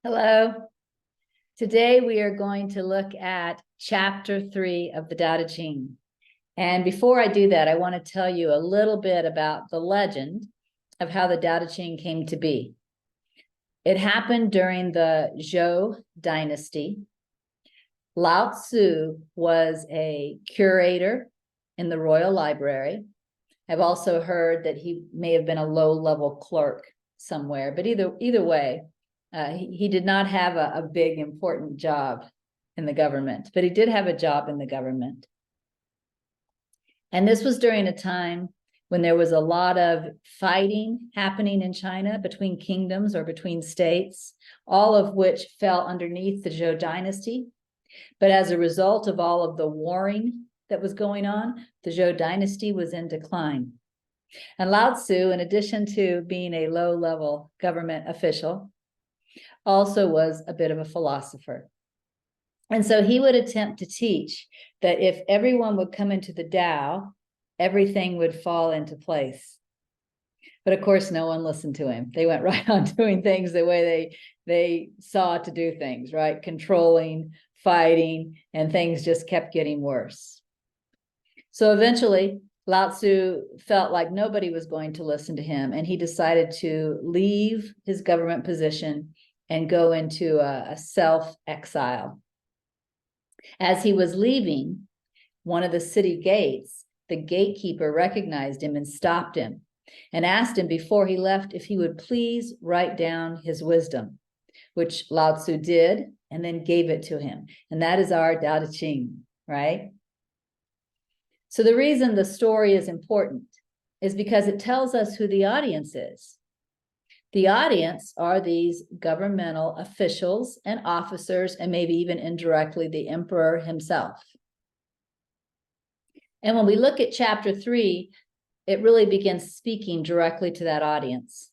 Hello. Today we are going to look at chapter 3 of the Tao Te Ching. And before I do that, I want to tell you a little bit about the legend of how the Tao Te Ching came to be. It happened during the Zhou dynasty. Lao Tzu was a curator in the Royal Library. I've also heard that he may have been a low-level clerk somewhere, but either way, he did not have a big, important job in the government, but he did have a job in the government. And this was during a time when there was a lot of fighting happening in China between kingdoms or between states, all of which fell underneath the Zhou dynasty. But as a result of all of the warring that was going on, the Zhou dynasty was in decline. And Lao Tzu, in addition to being a low-level government official, also was a bit of a philosopher. And so he would attempt to teach that if everyone would come into the Tao, everything would fall into place. But of course, no one listened to him. They went right on doing things the way they saw to do things, right? Controlling, fighting, and things just kept getting worse. So eventually, Lao Tzu felt like nobody was going to listen to him, and he decided to leave his government position and go into a self-exile. As he was leaving one of the city gates, the gatekeeper recognized him and stopped him and asked him before he left if he would please write down his wisdom, which Lao Tzu did and then gave it to him. And that is our Tao Te Ching, right? So the reason the story is important is because it tells us who the audience is. The audience are these governmental officials and officers, and maybe even indirectly the emperor himself. And when we look at chapter 3, it really begins speaking directly to that audience.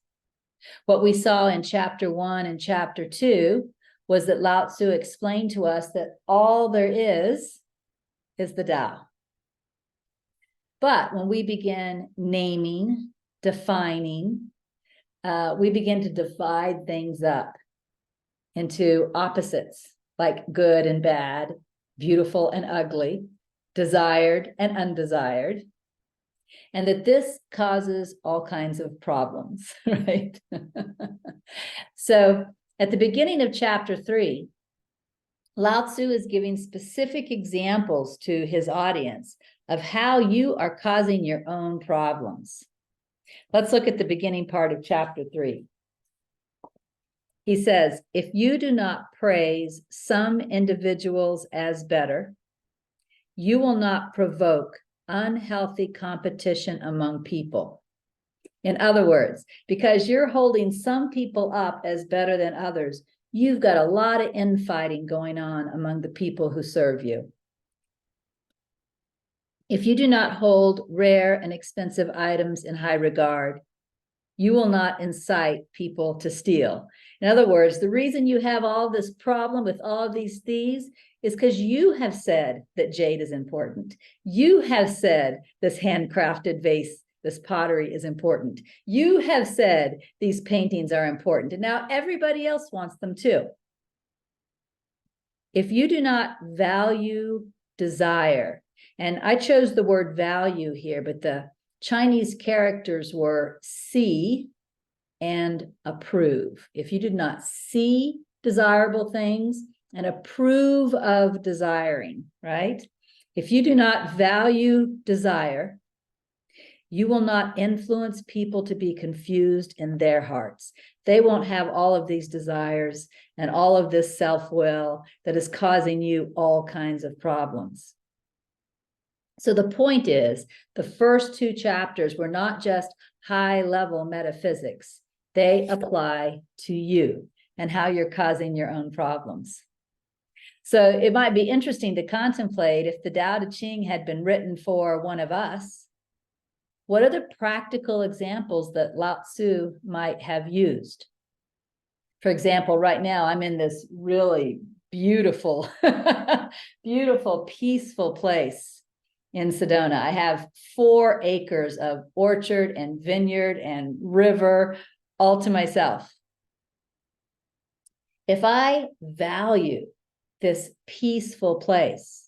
What we saw in chapter 1 and chapter 2 was that Lao Tzu explained to us that all there is the Tao. But when we begin naming, defining, we begin to divide things up into opposites, like good and bad, beautiful and ugly, desired and undesired, and that this causes all kinds of problems, right? So at the beginning of chapter 3, Lao Tzu is giving specific examples to his audience of how you are causing your own problems. Let's look at the beginning part of chapter 3. He says, if you do not praise some individuals as better, you will not provoke unhealthy competition among people. In other words, because you're holding some people up as better than others, you've got a lot of infighting going on among the people who serve you. If you do not hold rare and expensive items in high regard, you will not incite people to steal. In other words, the reason you have all this problem with all of these thieves is because you have said that jade is important. You have said this handcrafted vase, this pottery is important. You have said these paintings are important, and now everybody else wants them too. If you do not value desire, and I chose the word value here, but the Chinese characters were see and approve. If you did not see desirable things and approve of desiring, right? If you do not value desire, you will not influence people to be confused in their hearts. They won't have all of these desires and all of this self-will that is causing you all kinds of problems. So the point is, the first 2 chapters were not just high-level metaphysics. They apply to you and how you're causing your own problems. So it might be interesting to contemplate, if the Tao Te Ching had been written for one of us, what are the practical examples that Lao Tzu might have used? For example, right now I'm in this really beautiful, beautiful, peaceful place in Sedona. I have 4 acres of orchard and vineyard and river all to myself. If I value this peaceful place,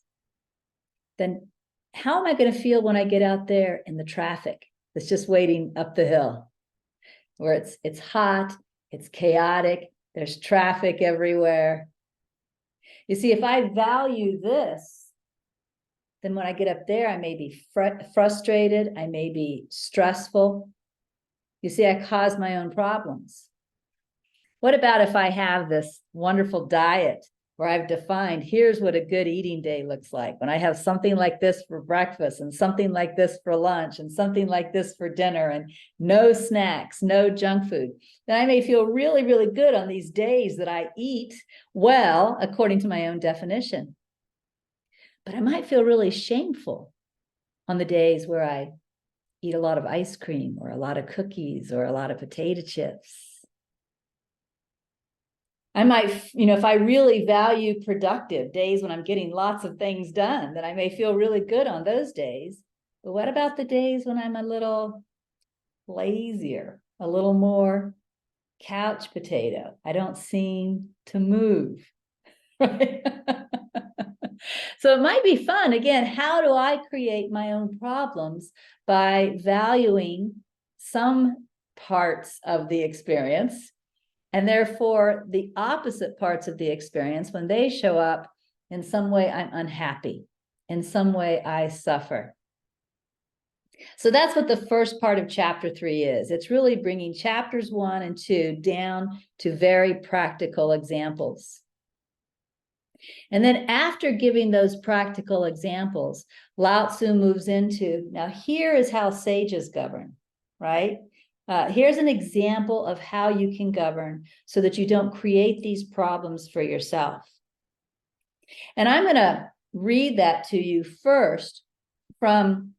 then how am I going to feel when I get out there in the traffic that's just waiting up the hill, where it's hot, it's chaotic, there's traffic everywhere? You see, if I value this, then when I get up there, I may be frustrated, I may be stressful. You see, I cause my own problems. What about if I have this wonderful diet where I've defined, here's what a good eating day looks like. When I have something like this for breakfast and something like this for lunch and something like this for dinner and no snacks, no junk food, then I may feel really, really good on these days that I eat well, according to my own definition. But I might feel really shameful on the days where I eat a lot of ice cream or a lot of cookies or a lot of potato chips. I might, if I really value productive days when I'm getting lots of things done, then I may feel really good on those days. But what about the days when I'm a little lazier, a little more couch potato? I don't seem to move, right? So it might be fun. Again, how do I create my own problems by valuing some parts of the experience? And therefore, the opposite parts of the experience, when they show up, in some way I'm unhappy, in some way I suffer. So that's what the first part of chapter 3 is. It's really bringing chapters 1 and 2 down to very practical examples. And then after giving those practical examples, Lao Tzu moves into, now here is how sages govern, right? Here's an example of how you can govern so that you don't create these problems for yourself. And I'm going to read that to you first from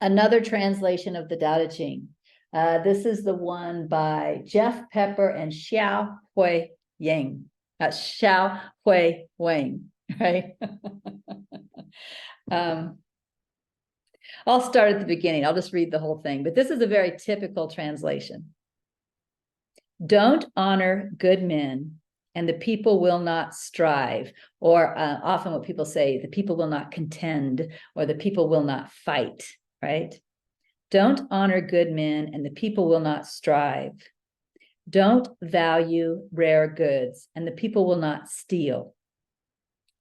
another translation of the Tao Te Ching. This is the one by Jeff Pepper and Xiao Hui Yang. Xiao Hui Wang, right? I'll start at the beginning. I'll just read the whole thing, but this is a very typical translation. Don't honor good men, and the people will not strive, or often what people say, the people will not contend, or the people will not fight, right? Don't honor good men, and the people will not strive. Don't value rare goods, and the people will not steal.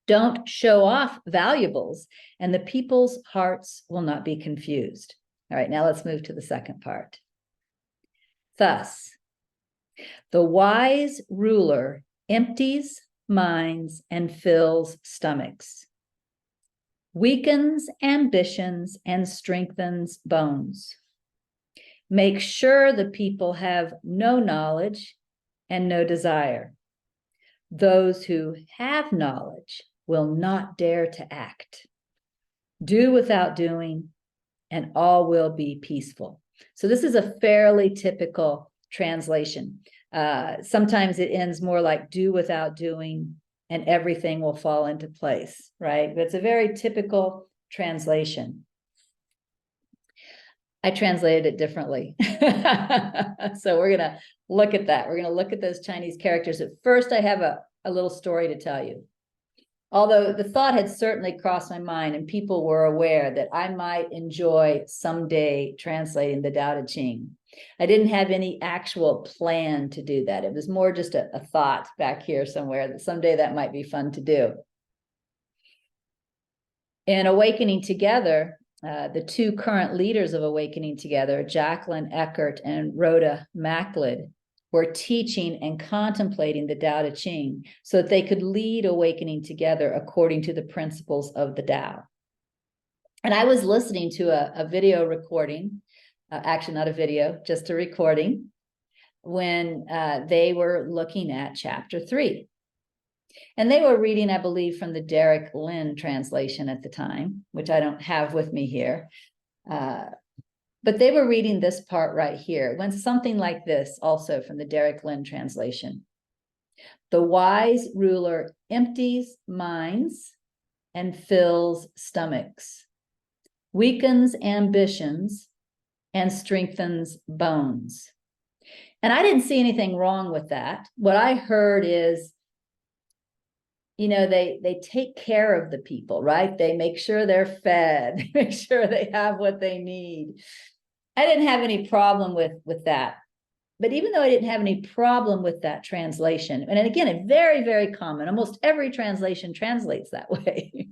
Don't show off valuables, and the people's hearts will not be confused. All right, now let's move to the second part. Thus, the wise ruler empties minds and fills stomachs, weakens ambitions and strengthens bones. Make sure the people have no knowledge and no desire. Those who have knowledge will not dare to act. Do without doing, and all will be peaceful. So this is a fairly typical translation. Sometimes it ends more like do without doing, and everything will fall into place, right? But it's a very typical translation. I translated it differently. So we're going to look at that. We're going to look at those Chinese characters. At first, I have a little story to tell you. Although the thought had certainly crossed my mind and people were aware that I might enjoy someday translating the Tao Te Ching. I didn't have any actual plan to do that. It was more just a thought back here somewhere that someday that might be fun to do. In Awakening Together, the two current leaders of Awakening Together, Jacqueline Eckert and Rhoda Macklid, were teaching and contemplating the Tao Te Ching so that they could lead Awakening Together according to the principles of the Tao. And I was listening to a video recording, actually not a video, just a recording, when they were looking at chapter 3. And they were reading, I believe, from the Derek Lin translation at the time, which I don't have with me here. But they were reading this part right here. It went something like this, also from the Derek Lin translation. The wise ruler empties minds and fills stomachs, weakens ambitions and strengthens bones. And I didn't see anything wrong with that. What I heard is, they take care of the people, right? They make sure they're fed, they make sure they have what they need. I didn't have any problem with that. But even though I didn't have any problem with that translation, and again, it's very, very common, almost every translation translates that way.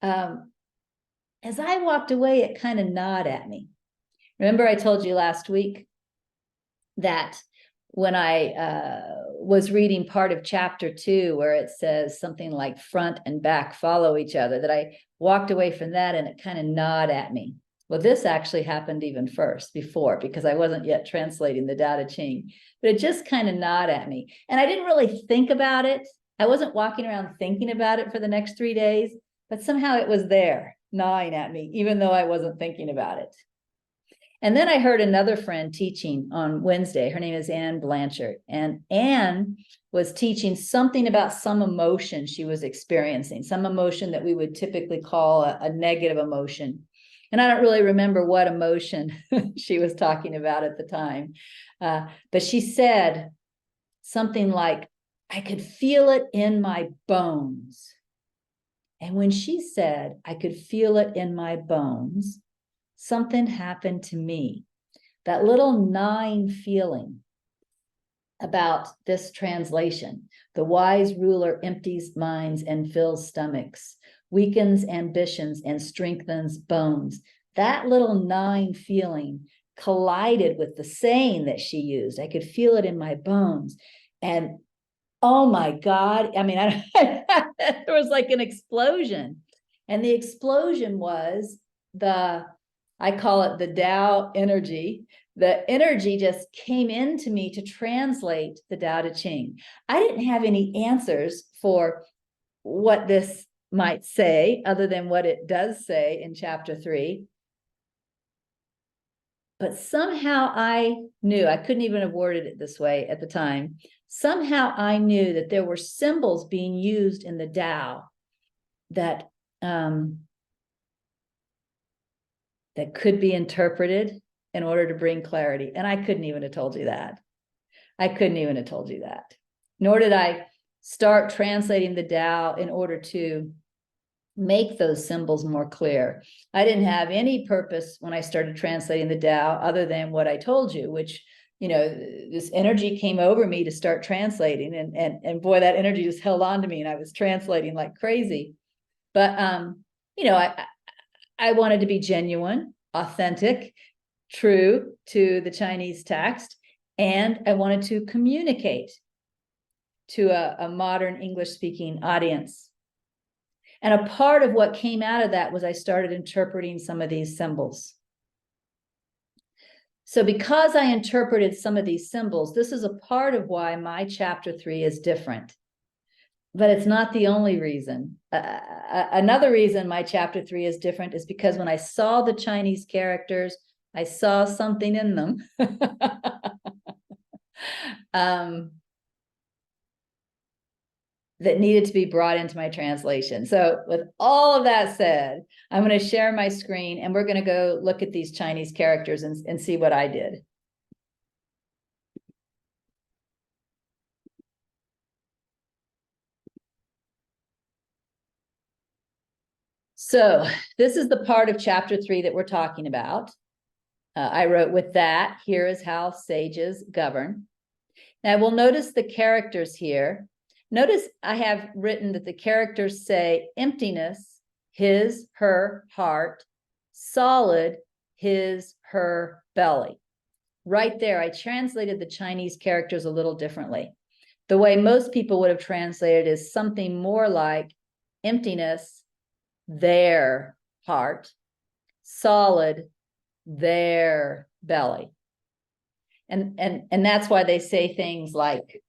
As I walked away, it kind of gnawed at me. Remember, I told you last week that when I was reading part of chapter 2, where it says something like front and back follow each other, that I walked away from that and it kind of gnawed at me. Well, this actually happened even before, because I wasn't yet translating the Tao Te Ching, but it just kind of gnawed at me. And I didn't really think about it. I wasn't walking around thinking about it for the next 3 days, but somehow it was there gnawing at me, even though I wasn't thinking about it. And then I heard another friend teaching on Wednesday. Her name is Anne Blanchard. And Anne was teaching something about some emotion she was experiencing, some emotion that we would typically call a negative emotion. And I don't really remember what emotion she was talking about at the time. But she said something like, I could feel it in my bones. And when she said, I could feel it in my bones, something happened to me. That little gnawing feeling about this translation. The wise ruler empties minds and fills stomachs, weakens ambitions and strengthens bones. That little gnawing feeling collided with the saying that she used. I could feel it in my bones. And oh my God, I mean, there was like an explosion. And the explosion was I call it the Tao energy. The energy just came into me to translate the Tao Te Ching. I didn't have any answers for what this might say, other than what it does say in chapter 3. But somehow I knew, I couldn't even have worded it this way at the time. Somehow I knew that there were symbols being used in the Tao that could be interpreted in order to bring clarity. And I couldn't even have told you that. I couldn't even have told you that. Nor did I start translating the Tao in order to make those symbols more clear. I didn't have any purpose when I started translating the Tao other than what I told you, which, this energy came over me to start translating, and boy, that energy just held on to me, and I was translating like crazy. But, I wanted to be genuine, authentic, true to the Chinese text, and I wanted to communicate to a modern English-speaking audience. And a part of what came out of that was I started interpreting some of these symbols. So because I interpreted some of these symbols, this is a part of why my chapter 3 is different. But it's not the only reason. Another reason my chapter 3 is different is because when I saw the Chinese characters, I saw something in them that needed to be brought into my translation. So with all of that said, I'm going to share my screen and we're going to go look at these Chinese characters and see what I did. So this is the part of chapter 3 that we're talking about. I wrote, with that, here is how sages govern. Now we'll notice the characters here. Notice I have written that the characters say emptiness, his, her, heart, solid, his, her, belly. Right there, I translated the Chinese characters a little differently. The way most people would have translated is something more like emptiness, their heart, solid, their belly. And that's why they say things like,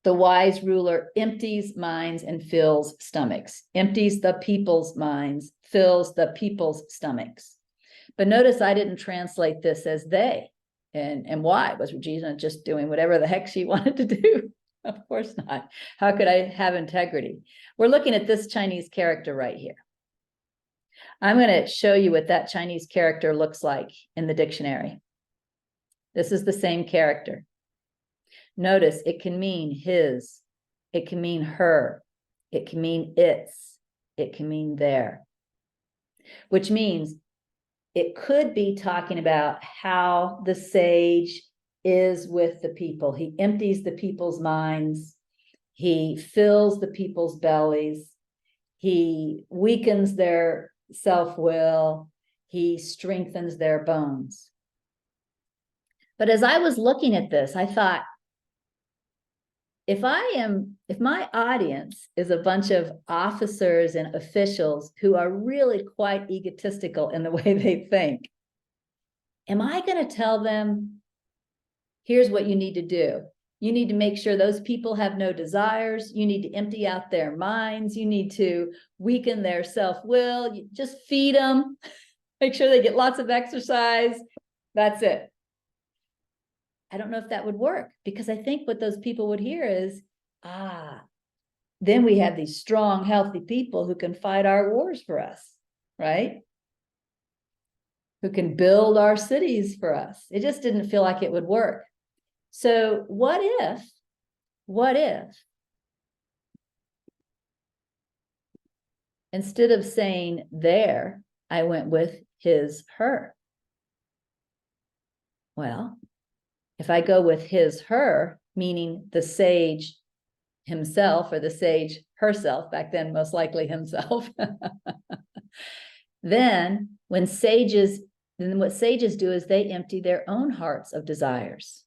the wise ruler empties minds and fills stomachs, empties the people's minds, fills the people's stomachs. But notice I didn't translate this as they. And why? Was Regina just doing whatever the heck she wanted to do? Of course not. How could I have integrity? We're looking at this Chinese character right here. I'm going to show you what that Chinese character looks like in the dictionary. This is the same character. Notice it can mean his, it can mean her, it can mean its, it can mean their, which means it could be talking about how the sage is with the people. He empties the people's minds. He fills the people's bellies. He weakens their self-will. He strengthens their bones. But as I was looking at this, I thought, if my audience is a bunch of officers and officials who are really quite egotistical in the way they think, am I going to tell them, here's what you need to do? You need to make sure those people have no desires. You need to empty out their minds. You need to weaken their self-will. You just feed them, make sure they get lots of exercise. That's it. I don't know if that would work, because I think what those people would hear is, then we have these strong, healthy people who can fight our wars for us, right? Who can build our cities for us. It just didn't feel like it would work. So what if, instead of saying there, I went with his, her? Well, if I go with his, her, meaning the sage himself or the sage herself, back then most likely himself, then what sages do is they empty their own hearts of desires.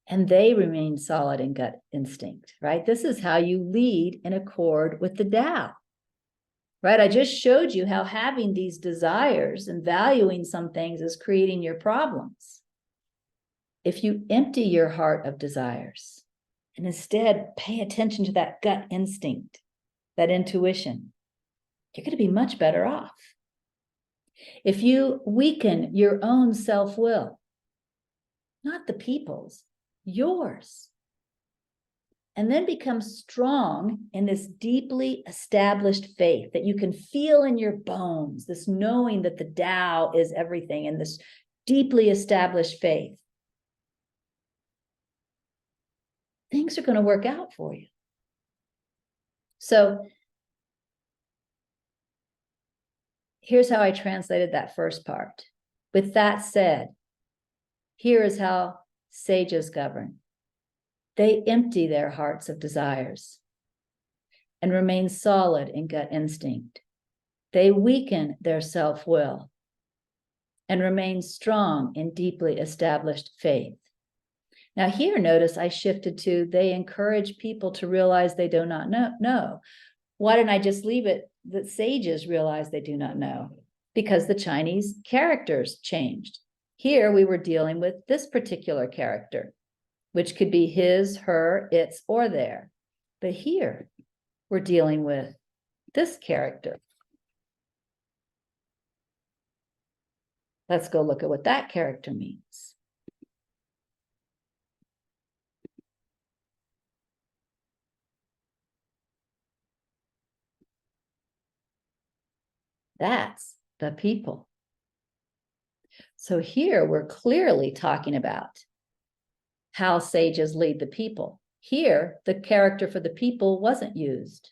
And they remain solid in gut instinct, right? This is how you lead in accord with the Tao, right? I just showed you how having these desires and valuing some things is creating your problems. If you empty your heart of desires and instead pay attention to that gut instinct, that intuition, you're going to be much better off. If you weaken your own self-will, not the people's, yours, and then become strong in this deeply established faith that you can feel in your bones, this knowing that the Tao is everything, and this deeply established faith, things are going to work out for you. So here's how I translated that first part. With that said, here is how sages govern. They empty their hearts of desires and remain solid in gut instinct. They weaken their self-will and remain strong in deeply established faith. Now here, notice I shifted to, they encourage people to realize they do not know. Why didn't I just leave it that sages realize they do not know? Because the Chinese characters changed. Here we were dealing with this particular character, which could be his, her, its, or their. But here we're dealing with this character. Let's go look at what that character means. That's the people. So here we're clearly talking about how sages lead the people. Here, the character for the people wasn't used,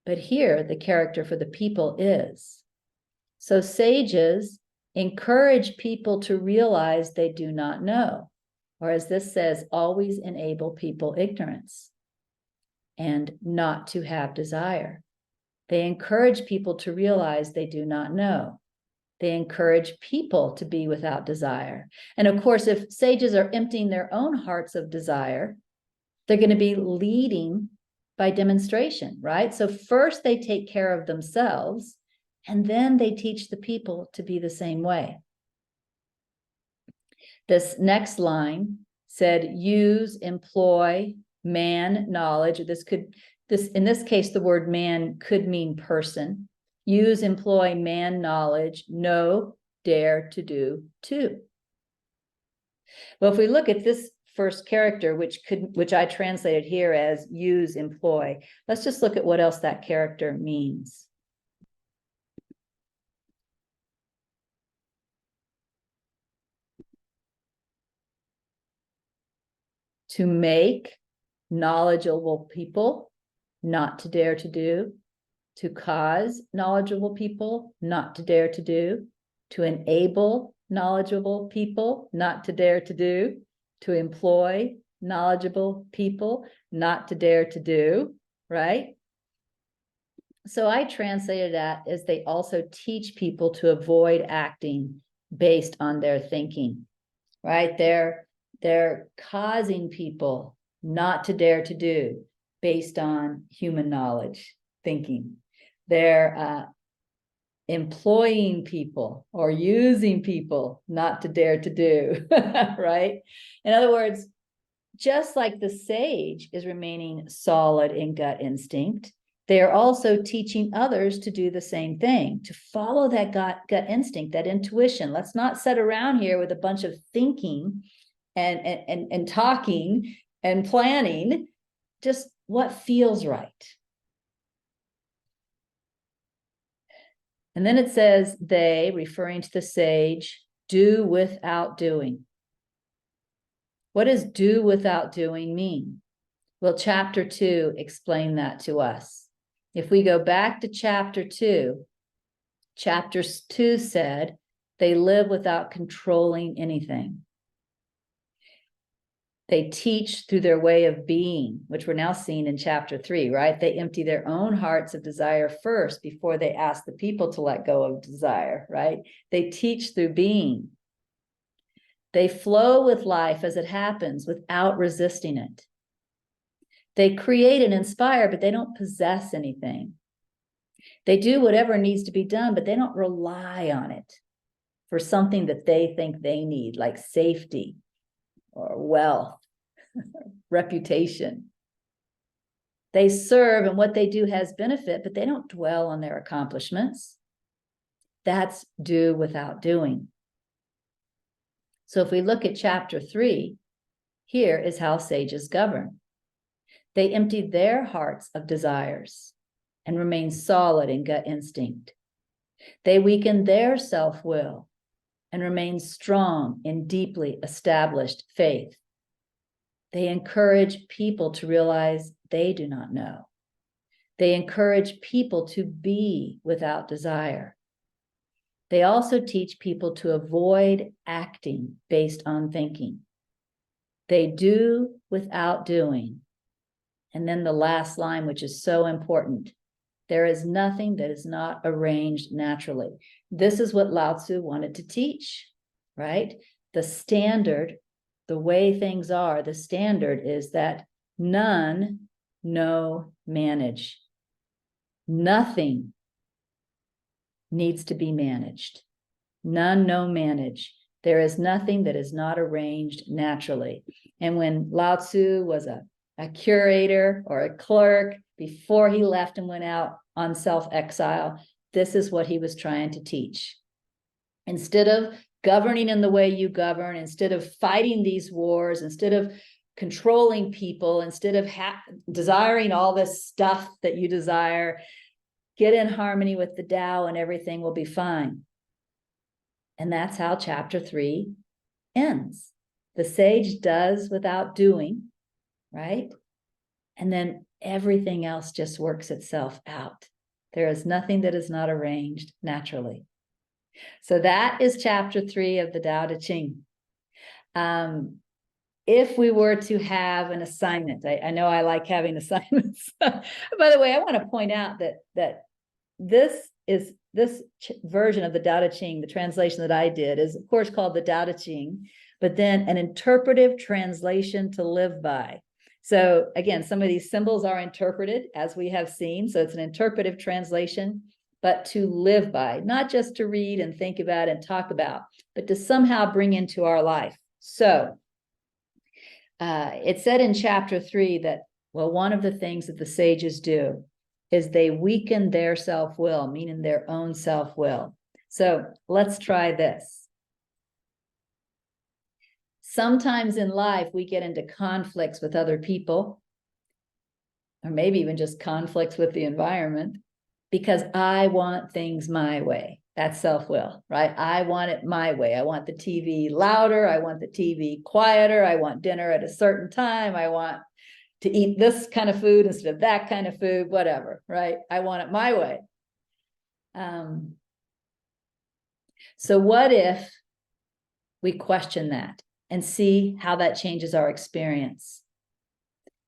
but here the character for the people is. So sages encourage people to realize they do not know, or as this says, always enable people ignorance and not to have desire. They encourage people to realize they do not know. They encourage people to be without desire. And of course, if sages are emptying their own hearts of desire, they're going to be leading by demonstration, right? So first they take care of themselves, and then they teach the people to be the same way. This next line said, use, employ, man, knowledge. In this case, the word man could mean person. Use, employ, man, knowledge, know, dare to do, too. Well, if we look at this first character, which I translated here as use, employ, let's just look at what else that character means. to make knowledgeable people not to dare to do, to cause knowledgeable people not to dare to do, to enable knowledgeable people not to dare to do, to employ knowledgeable people not to dare to do, right? So I translated that as they also teach people to avoid acting based on their thinking, right? They're causing people not to dare to do based on human knowledge, thinking. They're employing people or using people not to dare to do, right? In other words, just like the sage is remaining solid in gut instinct, they are also teaching others to do the same thing, to follow that gut instinct, that intuition. Let's not sit around here with a bunch of thinking and talking and planning, just what feels right. And then it says, they, referring to the sage, do without doing. What does do without doing mean? Well, chapter 2 explained that to us. If we go back to chapter 2, chapter 2 said they live without controlling anything. They teach through their way of being, which we're now seeing in chapter 3, right? They empty their own hearts of desire first before they ask the people to let go of desire, right? They teach through being. They flow with life as it happens without resisting it. They create and inspire, but they don't possess anything. They do whatever needs to be done, but they don't rely on it for something that they think they need, like safety or wealth, reputation. They serve, and what they do has benefit, but they don't dwell on their accomplishments. That's do without doing. So if we look at chapter 3, here is how sages govern. They empty their hearts of desires and remain solid in gut instinct. They weaken their self-will and remain strong in deeply established faith. They encourage people to realize they do not know. They encourage people to be without desire. They also teach people to avoid acting based on thinking. They do without doing. And then the last line, which is so important, there is nothing that is not arranged naturally. This is what Lao Tzu wanted to teach, right? The standard, the way things are, the standard is that none know manage. Nothing needs to be managed. None know manage. There is nothing that is not arranged naturally. And when Lao Tzu was a curator or a clerk, before he left and went out on self-exile, this is what he was trying to teach. Instead of governing in the way you govern, instead of fighting these wars, instead of controlling people, instead of desiring all this stuff that you desire, get in harmony with the Tao and everything will be fine. And that's how chapter 3 ends. The sage does without doing, right? And then everything else just works itself out. There is nothing that is not arranged naturally. So that is chapter 3 of the Tao Te Ching. If we were to have an assignment, I know I like having assignments. By the way, I want to point out that this version of the Tao Te Ching, the translation that I did, is of course called the Tao Te Ching, but then an interpretive translation to live by. So again, some of these symbols are interpreted, as we have seen. So it's an interpretive translation, but to live by, not just to read and think about and talk about, but to somehow bring into our life. So it said in chapter 3 that, well, one of the things that the sages do is they weaken their self-will, meaning their own self-will. So let's try this. Sometimes in life, we get into conflicts with other people, or maybe even just conflicts with the environment, because I want things my way. That's self-will, right? I want it my way. I want the TV louder. I want the TV quieter. I want dinner at a certain time. I want to eat this kind of food instead of that kind of food, whatever, right? I want it my way. So what if we question that and see how that changes our experience?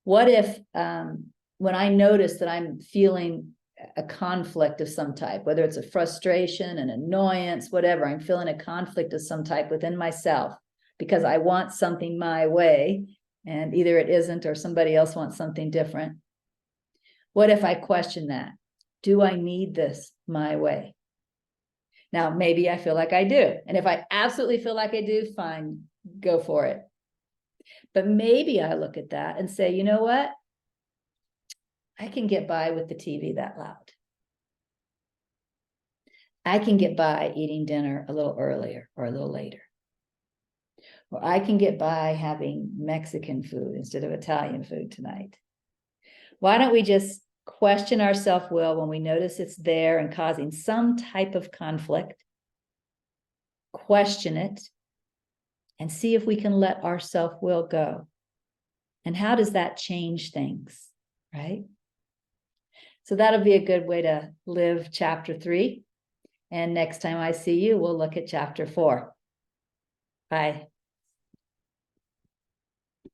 What if when I notice that I'm feeling a conflict of some type, whether it's a frustration, an annoyance, whatever, I'm feeling a conflict of some type within myself because I want something my way and either it isn't or somebody else wants something different. What if I question that? Do I need this my way? Now, maybe I feel like I do. And if I absolutely feel like I do, fine, go for it. But maybe I look at that and say, you know what? I can get by with the TV that loud. I can get by eating dinner a little earlier or a little later. Or I can get by having Mexican food instead of Italian food tonight. Why don't we just question our self-will when we notice it's there and causing some type of conflict? Question it and see if we can let our self-will go. And how does that change things, right? So that'll be a good way to live chapter 3. And next time I see you, we'll look at chapter 4. Bye.